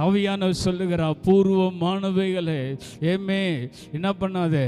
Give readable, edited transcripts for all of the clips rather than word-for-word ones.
ஆவியானவர் சொல்லுகிறார், பூர்வமானவைகளே ஏமே என்ன பண்ணாதே,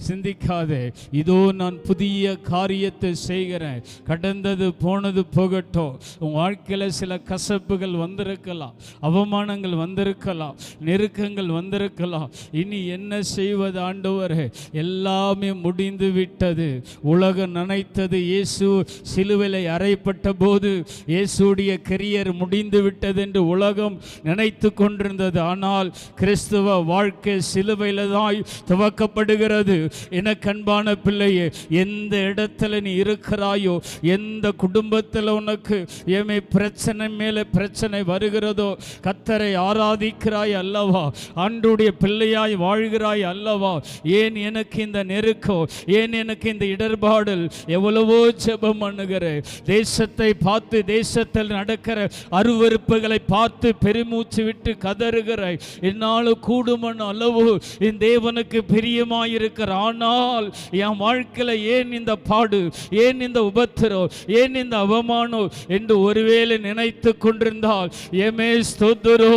சிந்திக்காதே, இதோ நான் புதிய காரியத்தை செய்கிறேன், கடந்தது போனது போகட்டும். உன் வாழ்க்கையில் சில கசப்புகள் வந்திருக்கலாம், அவமானங்கள் வந்திருக்கலாம், நெருக்கங்கள் வந்திருக்கலாம். இனி என்ன செய்வது ஆண்டவரே, எல்லாமே முடிந்து விட்டது. உலகம் நினைத்தது இயேசு சிலுவையில் அறையப்பட்ட போது இயேசுடைய கரியர் முடிந்து விட்டது என்று உலகம் நினைத்து கொண்டிருந்தது. ஆனால் கிறிஸ்துவ வாழ்க்கை சிலுவையில் தான் துவக்கப்படுகிறது. எனக்கு அன்பான பிள்ளையே, எந்த இடத்துல நீ இருக்கிறாயோ, எந்த குடும்பத்தில் உனக்கு ஏமே பிரச்சனை மேலே பிரச்சனை வருகிறதோ, கர்த்தரை ஆராதிக்கிறாய் அல்லவா, ஆண்டவருடைய பிள்ளையாய் வாழ்கிறாய் அல்லவா, ஏன் எனக்கு இந்த நெருக்கம், ஏன் எனக்கு இந்த இடர்பாடல், எவ்வளவோ ஜெபம் பண்ணுகிறேன். தேசத்தை பார்த்து, தேசத்தில் நடக்கிற அருவருப்புகளை பார்த்து பெருமூச்சு விட்டு கதறுகிறாய். என்னால் கூடுமான அளவு என் தேவனுக்கு பிரியமாயிருக்கிற, ஆனால் என் வாழ்க்கையில் ஏன் இந்த பாடு, ஏன் இந்த உபத்திரம், ஏன் இந்த அவமானம் என்று ஒருவேளை நினைத்து கொண்டிருந்தால் ஏமே ஸ்தோத்திரோ,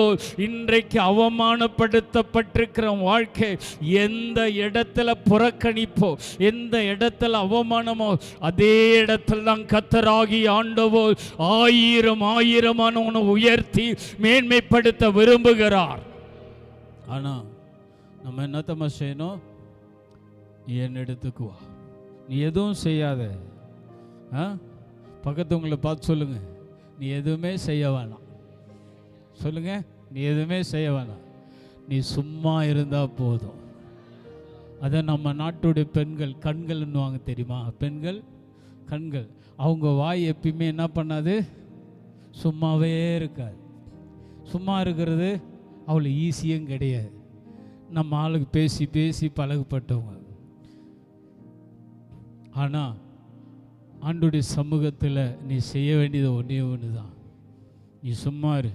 இன்றைக்கு அவமானப்படுத்தப்பட்டிருக்கிற வாழ்க்கை எந்த இடத்துல புறக்கணிப்போ, எந்த இடத்துல அவமானமோ, அதே இடத்துல தான் கர்த்தராகி ஆண்டவர் ஆயிரம் ஆயிரமான உயர்த்தி மேன்மைப்படுத்த விரும்புகிறார். ஆனா நம்ம என்னத்தம்மா செய்யணும்? நீ என்ன எடுத்துக்குவா, நீ எதுவும் செய்யாத. பக்கத்தவங்களை பார்த்து சொல்லுங்க, நீ எதுவுமே செய்ய வேணாம். சொல்லுங்க, நீ எதுவுமே செய்ய வேணாம், நீ சும்மா இருந்தா போதும். அதை நம்ம நாட்டுடைய பெண்கள் கண்கள்ன்னுவாங்க தெரியுமா? பெண்கள் கண்கள், அவங்க வாய் எப்பயுமே என்ன பண்ணாது, சும்மாவே இருக்காது. சும்மா இருக்கிறது அவ்வளோ ஈஸியும் கிடையாது. நம்ம ஆளுக்கு பேசி பேசி பழகப்பட்டவங்க. ஆனால் ஆண்டவருடைய சமூகத்தில் நீ செய்ய வேண்டியது ஒன்றே ஒன்று தான். நீ சும்மா இரு.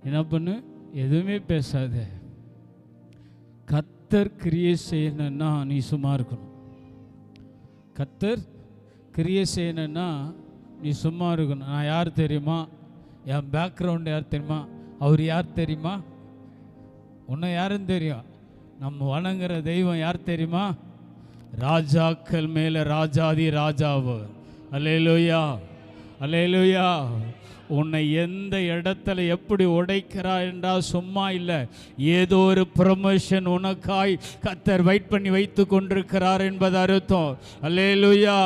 என்ன பண்ணு? எதுவுமே பேசாத. கர்த்தர் கிரியை செய்யணும்னா நீ சும்மா இருக்கணும். கர்த்தர் கிரியை செய்யணும்னா நீ சும்மா இருக்கணும். நான் யார் தெரியுமா? என் பேக்ரவுண்டு யார் தெரியுமா? அவர் யார் தெரியுமா? உன்னை யாருன்னு தெரியும்? நம்ம வணங்குற தெய்வம் யார் தெரியுமா? ராஜாக்கள் மேலே ராஜாதி ராஜாவர். அல்லேலூயா, அல்லேலூயா. உன்னை எந்த இடத்துல எப்படி உடைக்கிறார் என்றால் சும்மா இல்லை, ஏதோ ஒரு ப்ரமோஷன் உனக்காய் கர்த்தர் வெயிட் பண்ணி வைத்து கொண்டிருக்கிறார் என்பது அர்த்தம். அல்லேலூயா.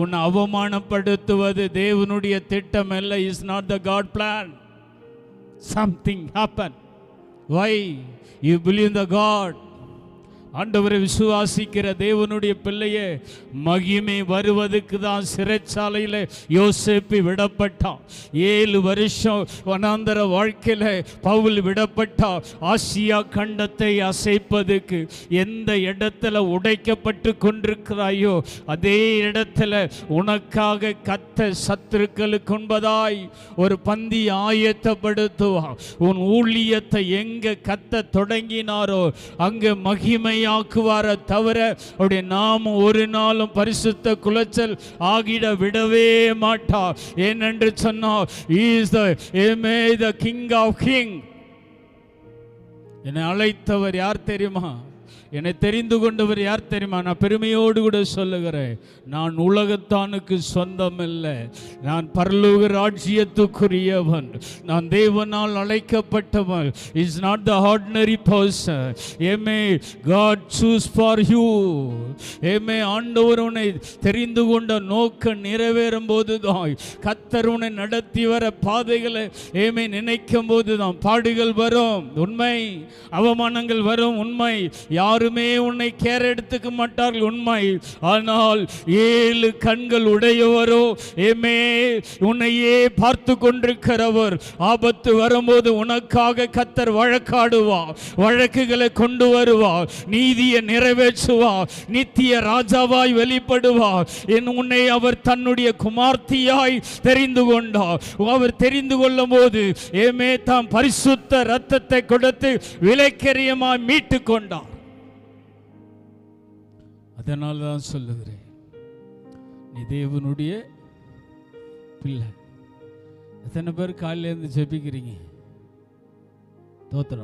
உன்னை அவமானப்படுத்துவது தேவனுடைய திட்டம் அல்ல. Is not the God plan. Something happen. Why? You believe in the God. ஆண்டவரை விசுவாசிக்கிற தேவனுடைய பிள்ளையே, மகிமை வருவதுக்கு தான் சிறைச்சாலையில் யோசேப்பு விடப்பட்டான். 7 வருஷம் வனாந்தர வாழ்க்கையில் பவுல் விடப்பட்டான். ஆசியா கண்டத்தை அசைப்பதுக்கு. எந்த இடத்துல உடைக்கப்பட்டு கொண்டிருக்கிறாயோ அதே இடத்துல உனக்காக கர்த்தர் சத்துருக்களுக்கு உண்பதாய் ஒரு பந்தி ஆயத்தப்படுத்துவான். உன் ஊழியத்தை எங்க கர்த்தர் தொடங்கினாரோ அங்கே மகிமை ஆக்குவார தவிர அவருடைய நாமம் ஒரு நாளும் பரிசுத்த குலைச்சல் ஆகிட விடவே மாட்டார். ஏனென்று சொன்னால் he is the king of king. என்னை அழைத்தவர் யார் தெரியுமா? என்னை தெரிந்து கொண்டவர் யார் தெரியுமா? நான் பெருமையோடு கூட சொல்லுகிறேன், நான் உலகத்தானுக்கு சொந்தம் இல்லை, நான் பரலோக ராஜ்யத்துக்குரியவன், நான் தேவனால் அழைக்கப்பட்டவன். Is not the ordinary person. ஏமே காட் சூஸ் ஃபார் யூ. ஏமே ஆண்டவர் உன்னை தெரிந்து கொண்ட நோக்கம் நிறைவேறும் போது தான், கர்த்தர் உன்னை நடத்தி வர பாதைகளை ஏமே நினைக்கும் போது தான் பாடுகள் வரும், உண்மை. அவமானங்கள் வரும், உண்மை. யாருமே உன்னை கேர் எடுத்துக்க மாட்டார்கள், உண்மை. ஆனால் 7 கண்கள் உடையவரோ ஏமே உன்னையே பார்த்து கொண்டிருக்கிறவர். ஆபத்து வரும்போது உனக்காக கர்த்தர் வழக்காடுவார், வழக்குகளை கொண்டு வருவார், நீதியை நிறைவேற்றுவார், நித்திய ராஜாவாய் வெளிப்படுவார். உன்னை அவர் தன்னுடைய குமார்த்தியாய் தெரிந்து கொண்டார். அவர் தெரிந்து கொள்ளும் போது ஏமே தாம் பரிசுத்த இரத்தத்தை கொடுத்து விலைக்கரியமாய் மீட்டு கொண்டார். அதனால தான் சொல்லுகிறேன், நீ தேவனுடைய பிள்ளை. எத்தனை பேர் காலையில இருந்து ஜெபிக்கிறீங்க? தோத்துறோம்.